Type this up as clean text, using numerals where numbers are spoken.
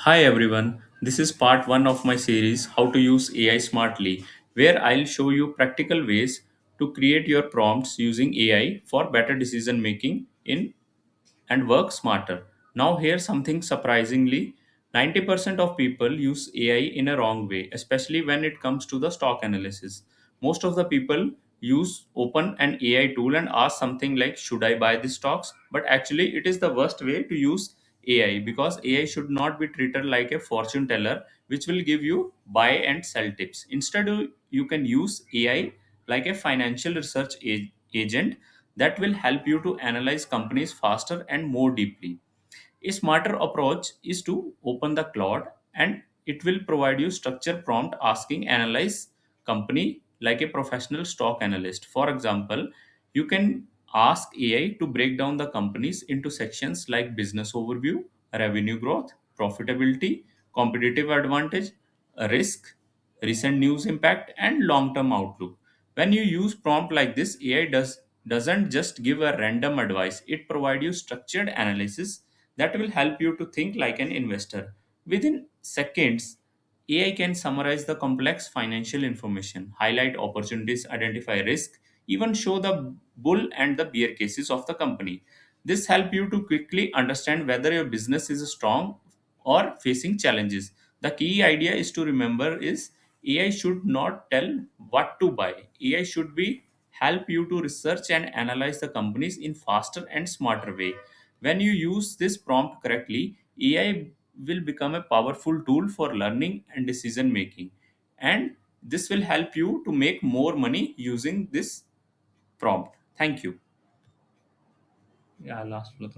Hi everyone, this is part 1 of my series How to Use AI Smartly, where I'll show you practical ways to create your prompts using AI for better decision making in and work smarter. Now, here's something surprisingly 90% of people use AI in a wrong way, especially when it comes to the stock analysis. Most of the people open an AI tool and ask something like, should I buy these stocks? But actually, it is the worst way to use AI because AI should not be treated like a fortune teller, which will give you buy and sell tips. Instead, you can use AI like a financial research agent that will help you to analyze companies faster and more deeply. A smarter approach is to open the Claude and it will provide you structured prompt asking analyze company like a professional stock analyst. For example, you can ask AI to break down the companies into sections like business overview, revenue growth, profitability, competitive advantage, risk, recent news impact, and long-term outlook. When you use prompt like this, doesn't just give a random advice. It provides you structured analysis that will help you to think like an investor. Within seconds, AI can summarize the complex financial information, highlight opportunities, identify risk, even show the bull and the bear cases of the company. This help you to quickly understand whether your business is strong or facing challenges. The key idea is to remember is AI should not tell what to buy. AI should be help you to research and analyze the companies in faster and smarter way. When you use this prompt correctly, AI will become a powerful tool for learning and decision making. And this will help you to make more money using this prompt. Thank you. Yeah, last floor.